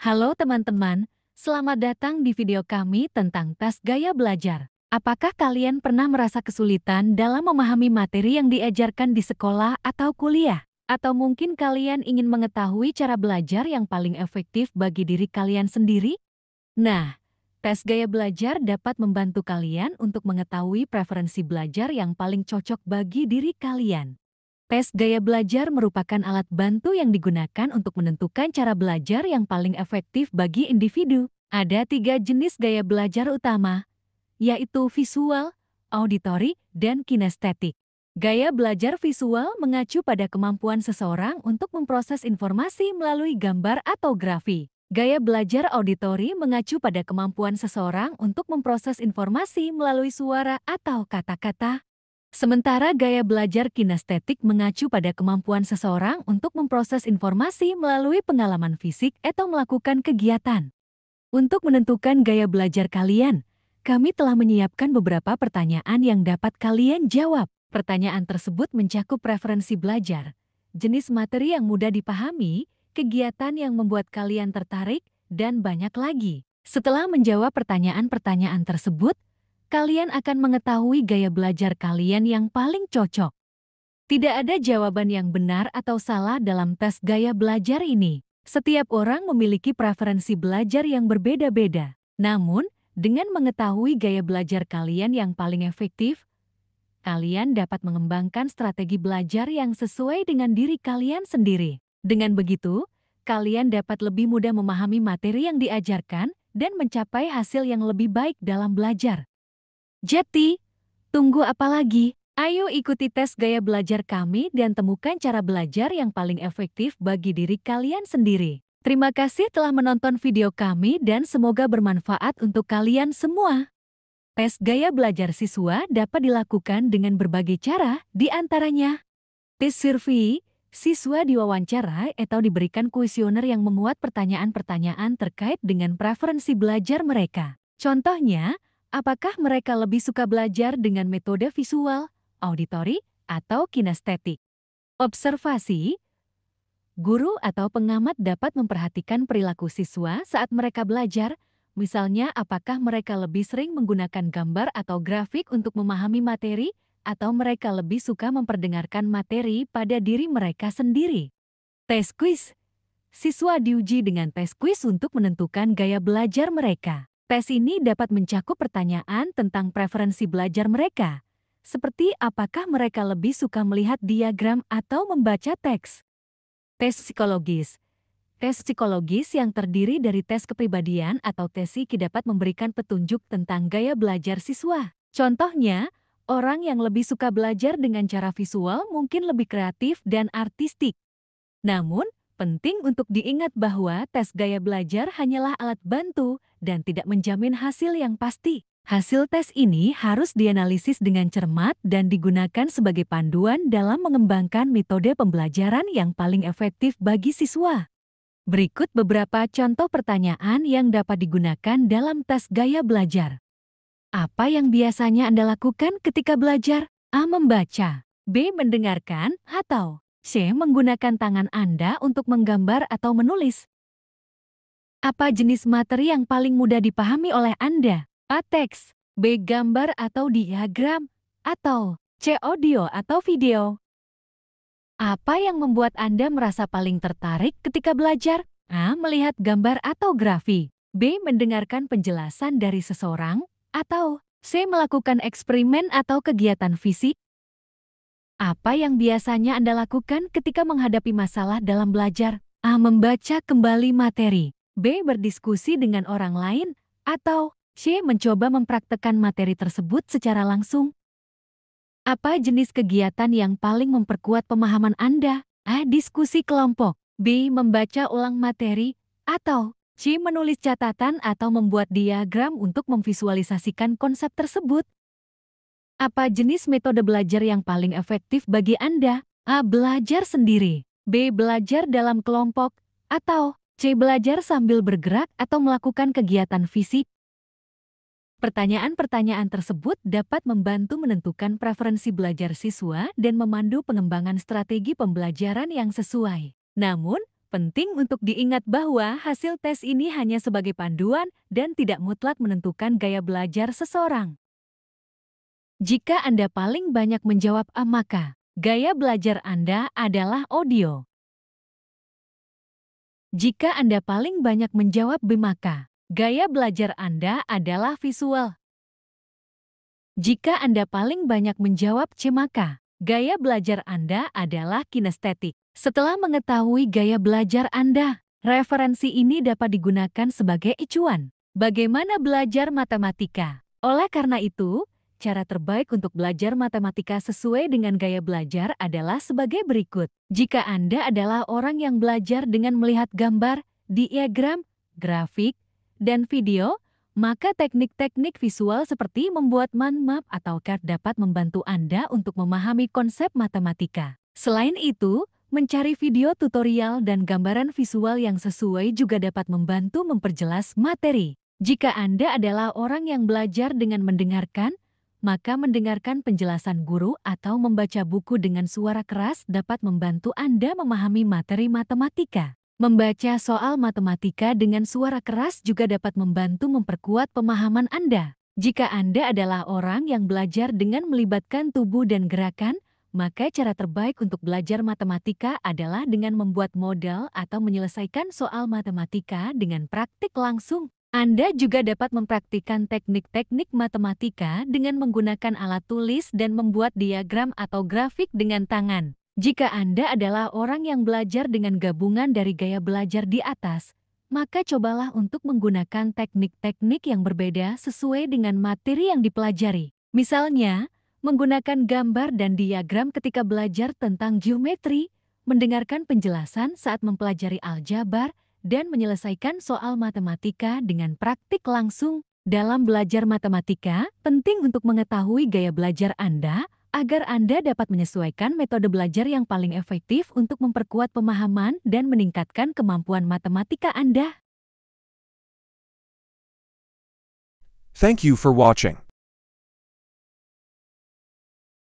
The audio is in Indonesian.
Halo teman-teman, selamat datang di video kami tentang tes gaya belajar. Apakah kalian pernah merasa kesulitan dalam memahami materi yang diajarkan di sekolah atau kuliah? Atau mungkin kalian ingin mengetahui cara belajar yang paling efektif bagi diri kalian sendiri? Nah, tes gaya belajar dapat membantu kalian untuk mengetahui preferensi belajar yang paling cocok bagi diri kalian. Tes gaya belajar merupakan alat bantu yang digunakan untuk menentukan cara belajar yang paling efektif bagi individu. Ada 3 jenis gaya belajar utama, yaitu visual, auditori, dan kinestetik. Gaya belajar visual mengacu pada kemampuan seseorang untuk memproses informasi melalui gambar atau grafi. Gaya belajar auditori mengacu pada kemampuan seseorang untuk memproses informasi melalui suara atau kata-kata. Sementara gaya belajar kinestetik mengacu pada kemampuan seseorang untuk memproses informasi melalui pengalaman fisik atau melakukan kegiatan. Untuk menentukan gaya belajar kalian, kami telah menyiapkan beberapa pertanyaan yang dapat kalian jawab. Pertanyaan tersebut mencakup preferensi belajar, jenis materi yang mudah dipahami, kegiatan yang membuat kalian tertarik, dan banyak lagi. Setelah menjawab pertanyaan-pertanyaan tersebut, kalian akan mengetahui gaya belajar kalian yang paling cocok. Tidak ada jawaban yang benar atau salah dalam tes gaya belajar ini. Setiap orang memiliki preferensi belajar yang berbeda-beda. Namun, dengan mengetahui gaya belajar kalian yang paling efektif, kalian dapat mengembangkan strategi belajar yang sesuai dengan diri kalian sendiri. Dengan begitu, kalian dapat lebih mudah memahami materi yang diajarkan dan mencapai hasil yang lebih baik dalam belajar. Jadi, tunggu apa lagi? Ayo ikuti tes gaya belajar kami dan temukan cara belajar yang paling efektif bagi diri kalian sendiri. Terima kasih telah menonton video kami dan semoga bermanfaat untuk kalian semua. Tes gaya belajar siswa dapat dilakukan dengan berbagai cara, di antaranya tes survei, siswa diwawancara atau diberikan kuesioner yang memuat pertanyaan-pertanyaan terkait dengan preferensi belajar mereka. Contohnya, apakah mereka lebih suka belajar dengan metode visual, auditori, atau kinestetik? Observasi, guru atau pengamat dapat memperhatikan perilaku siswa saat mereka belajar, misalnya apakah mereka lebih sering menggunakan gambar atau grafik untuk memahami materi, atau mereka lebih suka memperdengarkan materi pada diri mereka sendiri. Tes kuis, siswa diuji dengan tes kuis untuk menentukan gaya belajar mereka. Tes ini dapat mencakup pertanyaan tentang preferensi belajar mereka, seperti apakah mereka lebih suka melihat diagram atau membaca teks. Tes psikologis. Tes psikologis yang terdiri dari tes kepribadian atau tes psiki dapat memberikan petunjuk tentang gaya belajar siswa. Contohnya, orang yang lebih suka belajar dengan cara visual mungkin lebih kreatif dan artistik. Namun, penting untuk diingat bahwa tes gaya belajar hanyalah alat bantu dan tidak menjamin hasil yang pasti. Hasil tes ini harus dianalisis dengan cermat dan digunakan sebagai panduan dalam mengembangkan metode pembelajaran yang paling efektif bagi siswa. Berikut beberapa contoh pertanyaan yang dapat digunakan dalam tes gaya belajar. Apa yang biasanya Anda lakukan ketika belajar? A. Membaca. B. Mendengarkan. Atau C. Menggunakan tangan Anda untuk menggambar atau menulis. Apa jenis materi yang paling mudah dipahami oleh Anda? A. Teks. B. Gambar atau diagram. Atau C. Audio atau video. Apa yang membuat Anda merasa paling tertarik ketika belajar? A. Melihat gambar atau grafi. B. Mendengarkan penjelasan dari seseorang. Atau C. Melakukan eksperimen atau kegiatan fisik. Apa yang biasanya Anda lakukan ketika menghadapi masalah dalam belajar? A. Membaca kembali materi. B. Berdiskusi dengan orang lain. Atau C. Mencoba mempraktekkan materi tersebut secara langsung. Apa jenis kegiatan yang paling memperkuat pemahaman Anda? A. Diskusi kelompok. B. Membaca ulang materi. Atau C. Menulis catatan atau membuat diagram untuk memvisualisasikan konsep tersebut. Apa jenis metode belajar yang paling efektif bagi Anda? A. Belajar sendiri. B. Belajar dalam kelompok. Atau C. Belajar sambil bergerak atau melakukan kegiatan fisik. Pertanyaan-pertanyaan tersebut dapat membantu menentukan preferensi belajar siswa dan memandu pengembangan strategi pembelajaran yang sesuai. Namun, Penting untuk diingat bahwa hasil tes ini hanya sebagai panduan dan tidak mutlak menentukan gaya belajar seseorang. Jika Anda paling banyak menjawab A, maka gaya belajar Anda adalah audio. Jika Anda paling banyak menjawab B, maka gaya belajar Anda adalah visual. Jika Anda paling banyak menjawab C, maka gaya belajar Anda adalah kinestetik. Setelah mengetahui gaya belajar Anda, referensi ini dapat digunakan sebagai acuan. Bagaimana belajar matematika? Oleh karena itu, cara terbaik untuk belajar matematika sesuai dengan gaya belajar adalah sebagai berikut. Jika Anda adalah orang yang belajar dengan melihat gambar, diagram, grafik, dan video, maka teknik-teknik visual seperti membuat mind map atau chart dapat membantu Anda untuk memahami konsep matematika. Selain itu, mencari video tutorial dan gambaran visual yang sesuai juga dapat membantu memperjelas materi. Jika Anda adalah orang yang belajar dengan mendengarkan, maka mendengarkan penjelasan guru atau membaca buku dengan suara keras dapat membantu Anda memahami materi matematika. Membaca soal matematika dengan suara keras juga dapat membantu memperkuat pemahaman Anda. Jika Anda adalah orang yang belajar dengan melibatkan tubuh dan gerakan, maka cara terbaik untuk belajar matematika adalah dengan membuat model atau menyelesaikan soal matematika dengan praktik langsung. Anda juga dapat mempraktikkan teknik-teknik matematika dengan menggunakan alat tulis dan membuat diagram atau grafik dengan tangan. Jika Anda adalah orang yang belajar dengan gabungan dari gaya belajar di atas, maka cobalah untuk menggunakan teknik-teknik yang berbeda sesuai dengan materi yang dipelajari. Misalnya, menggunakan gambar dan diagram ketika belajar tentang geometri, mendengarkan penjelasan saat mempelajari aljabar, dan menyelesaikan soal matematika dengan praktik langsung. Dalam belajar matematika, penting untuk mengetahui gaya belajar Anda agar Anda dapat menyesuaikan metode belajar yang paling efektif untuk memperkuat pemahaman dan meningkatkan kemampuan matematika Anda. Thank you for watching.